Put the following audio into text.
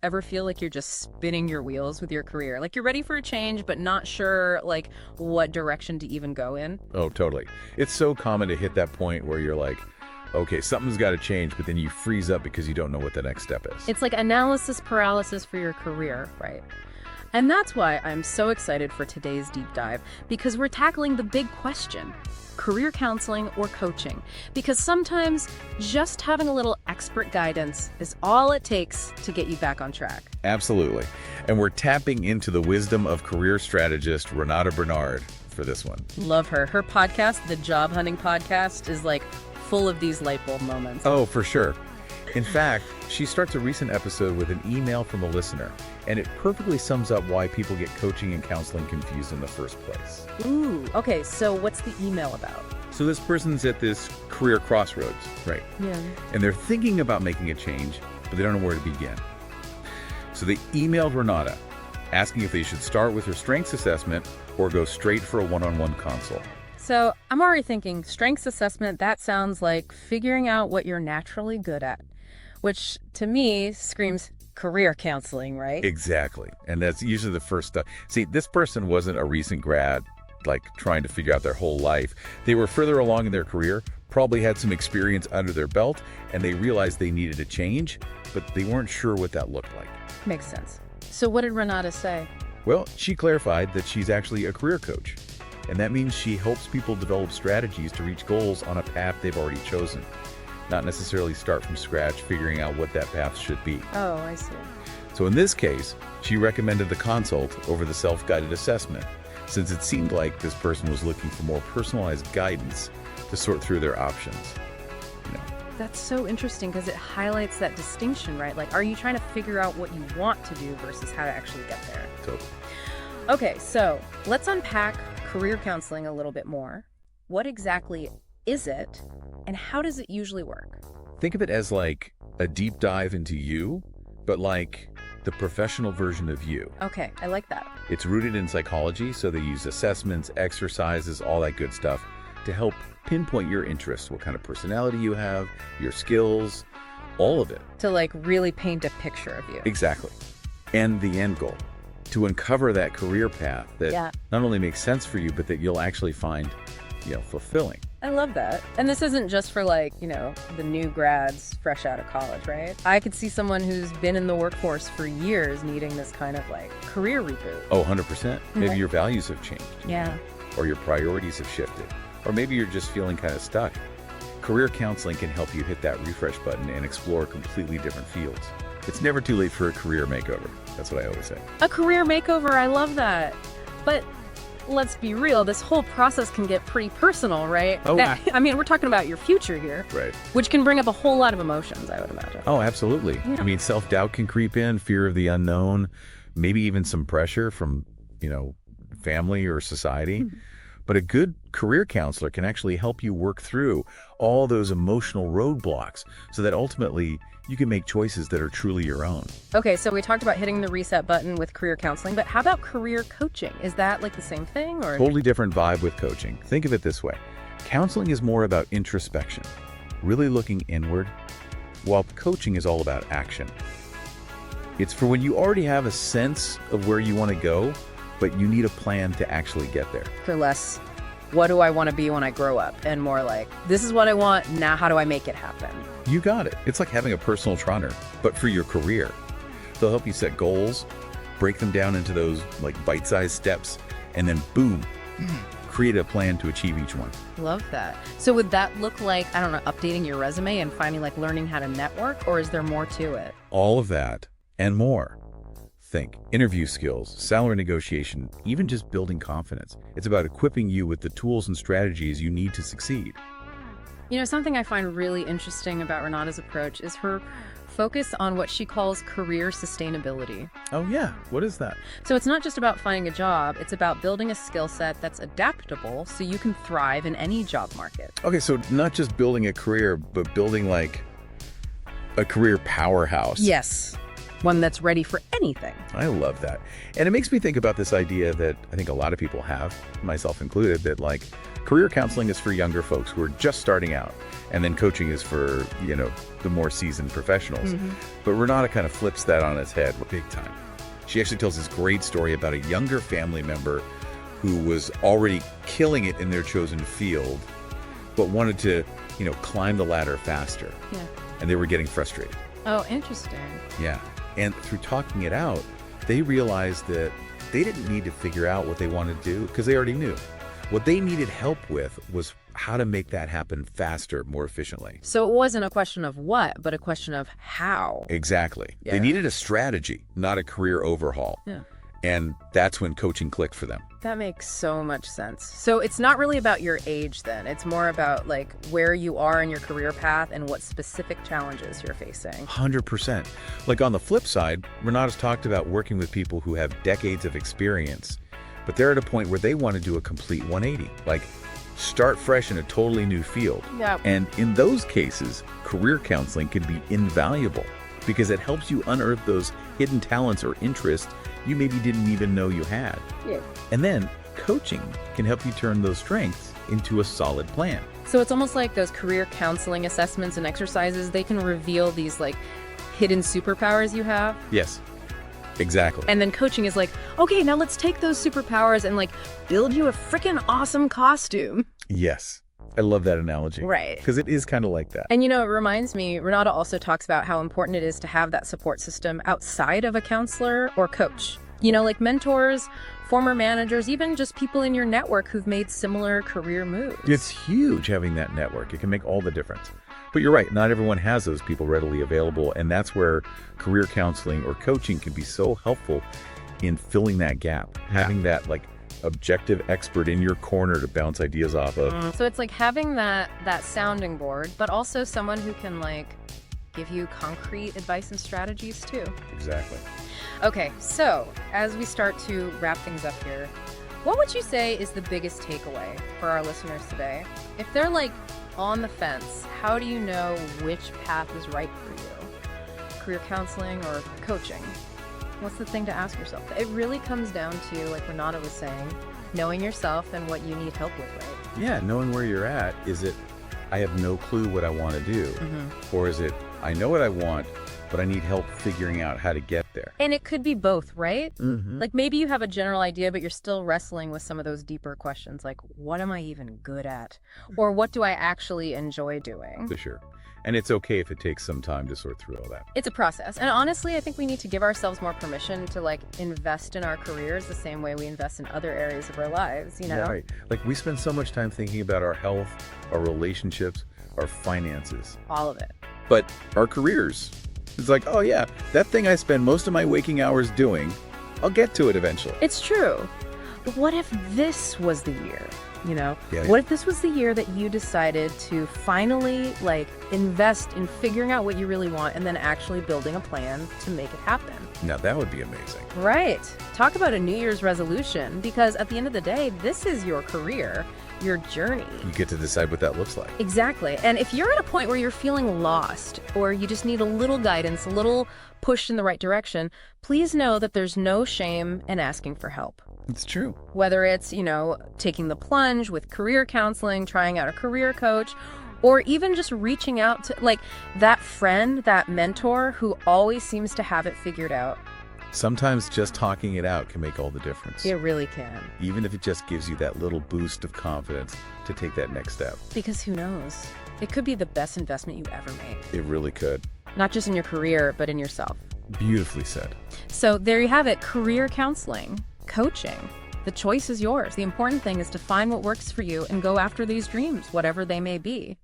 ever feel like you're just spinning your wheels with your career? Like you're ready for a change, but not sure like what direction to even go in? Oh, totally. It's so common to hit that point where you're like, okay, something's got to change, but then you freeze up because you don't know what the next step is. It's like analysis paralysis for your career, right? And that's why I'm so excited for today's deep dive, because we're tackling the big question: career counseling or coaching? Because sometimes just having a little expert guidance is all it takes to get you back on track. Absolutely. And we're tapping into the wisdom of career strategist Renata Bernarde for this one. Love her. Her podcast, the Job Hunting Podcast, is like full of these light bulb moments. Oh, for sure. In fact, she starts a recent episode with an email from a listener, and it perfectly sums up why people get coaching and counseling confused in the first place. Ooh, okay, so what's the email about? So this person's at this career crossroads, right? Yeah. And they're thinking about making a change, but they don't know where to begin. So they emailed Renata, asking if they should start with her strengths assessment or go straight for a one-on-one consult. So I'm already thinking strengths assessment, that sounds like figuring out what you're naturally good at, which to me screams career counseling, right? Exactly. And that's usually the first step. See, this person wasn't a recent grad, like trying to figure out their whole life. They were further along in their career, probably had some experience under their belt, and they realized they needed a change, but they weren't sure what that looked like. Makes sense. So what did Renata say? Well, she clarified that she's actually a career coach, and that means she helps people develop strategies to reach goals on a path they've already chosen, not necessarily start from scratch figuring out what that path should be. Oh, I see. So in this case, she recommended the consult over the self-guided assessment, since it seemed like this person was looking for more personalized guidance to sort through their options. That's so interesting because it highlights that distinction, right? Like, are you trying to figure out what you want to do versus how to actually get there? Totally. Okay, so let's unpack career counseling a little bit more. What exactly is it, and how does it usually work? Think of it as like a deep dive into you, but like the professional version of you. Okay, I like that. It's rooted in psychology, so they use assessments, exercises, all that good stuff to help pinpoint your interests, what kind of personality you have, your skills, all of it. To like really paint a picture of you. Exactly. And the end goal, to uncover that career path that not only makes sense for you, but that you'll actually find, fulfilling. I love that. And this isn't just for like, the new grads fresh out of college, right? I could see someone who's been in the workforce for years needing this kind of like career reboot. Oh, 100%. Maybe your values have changed. Yeah. Or your priorities have shifted. Or maybe you're just feeling kind of stuck. Career counseling can help you hit that refresh button and explore completely different fields. It's never too late for a career makeover. That's what I always say. A career makeover, I love that. But let's be real, this whole process can get pretty personal, right? Oh, I mean, we're talking about your future here. Right. Which can bring up a whole lot of emotions, I would imagine. Oh, absolutely. Yeah. I mean, self-doubt can creep in, fear of the unknown, maybe even some pressure from, family or society. But a good career counselor can actually help you work through all those emotional roadblocks so that ultimately you can make choices that are truly your own. Okay, so we talked about hitting the reset button with career counseling, but how about career coaching? Is that like the same thing, or? Totally different vibe with coaching. Think of it this way. Counseling is more about introspection, really looking inward, while coaching is all about action. It's for when you already have a sense of where you want to go, but you need a plan to actually get there. For less, what do I want to be when I grow up? And more like, this is what I want, now how do I make it happen? You got it. It's like having a personal trainer, but for your career. They'll help you set goals, break them down into those like bite-sized steps, and then boom, create a plan to achieve each one. Love that. So would that look like, I don't know, updating your resume and finally like learning how to network, or is there more to it? All of that and more. Think interview skills, salary negotiation, even just building confidence. It's about equipping you with the tools and strategies you need to succeed. Something I find really interesting about Renata's approach is her focus on what she calls career sustainability. Oh yeah, what is that? So it's not just about finding a job, it's about building a skill set that's adaptable so you can thrive in any job market. Okay, so not just building a career, but building like a career powerhouse. Yes. one that's ready for anything. I love that. And it makes me think about this idea that I think a lot of people have, myself included, that like career counseling is for younger folks who are just starting out. And then coaching is for, the more seasoned professionals. But Renata kind of flips that on its head big time. She actually tells this great story about a younger family member who was already killing it in their chosen field, but wanted to, climb the ladder faster. Yeah. And they were getting frustrated. Oh, interesting. Yeah. And through talking it out, they realized that they didn't need to figure out what they wanted to do because they already knew. What they needed help with was how to make that happen faster, more efficiently. So it wasn't a question of what, but a question of how. Exactly. Yeah. They needed a strategy, not a career overhaul. Yeah. And that's when coaching clicked for them. That makes so much sense. So it's not really about your age then. It's more about like where you are in your career path and what specific challenges you're facing. 100%. Like on the flip side, Renata's talked about working with people who have decades of experience, but they're at a point where they want to do a complete 180, like start fresh in a totally new field. Yeah. And in those cases, career counseling can be invaluable because it helps you unearth those hidden talents or interests you maybe didn't even know you had. Yeah. And then coaching can help you turn those strengths into a solid plan. So it's almost like those career counseling assessments and exercises, they can reveal these like hidden superpowers you have. Yes, exactly. And then coaching is like, okay, now let's take those superpowers and like build you a freaking awesome costume. Yes. I love that analogy. Right. Because it is kind of like that. And it reminds me, Renata also talks about how important it is to have that support system outside of a counselor or coach. Like mentors, former managers, even just people in your network who've made similar career moves. It's huge having that network. It can make all the difference. But you're right, not everyone has those people readily available, and that's where career counseling or coaching can be so helpful in filling that gap, having that like objective expert in your corner to bounce ideas off of. So it's like having that sounding board, but also someone who can like give you concrete advice and strategies too. Exactly. Okay, so as we start to wrap things up here, what would you say is the biggest takeaway for our listeners today? If they're like on the fence, how do you know which path is right for you? Career counseling or coaching? What's the thing to ask yourself? It really comes down to, like Renata was saying, knowing yourself and what you need help with, right? Yeah, knowing where you're at. Is it, I have no clue what I want to do? Or is it, I know what I want, but I need help figuring out how to get there? And it could be both, right? Like maybe you have a general idea, but you're still wrestling with some of those deeper questions, like what am I even good at? Or what do I actually enjoy doing? For sure. And it's okay if it takes some time to sort through all that. It's a process. And honestly, I think we need to give ourselves more permission to like invest in our careers the same way we invest in other areas of our lives, Right. Like we spend so much time thinking about our health, our relationships, our finances. All of it. But our careers, it's like, oh yeah, that thing I spend most of my waking hours doing, I'll get to it eventually. It's true. But what if this was the year? Yeah. What if this was the year that you decided to finally like invest in figuring out what you really want and then actually building a plan to make it happen? Now that would be amazing. Right. Talk about a New Year's resolution, because at the end of the day, this is your career, your journey. You get to decide what that looks like. Exactly. And if you're at a point where you're feeling lost or you just need a little guidance, a little push in the right direction, please know that there's no shame in asking for help. It's true. Whether it's, taking the plunge with career counseling, trying out a career coach, or even just reaching out to like that friend, that mentor who always seems to have it figured out. Sometimes just talking it out can make all the difference. It really can. Even if it just gives you that little boost of confidence to take that next step. Because who knows? It could be the best investment you ever made. It really could. Not just in your career, but in yourself. Beautifully said. So there you have it, career counseling, coaching. The choice is yours. The important thing is to find what works for you and go after these dreams, whatever they may be.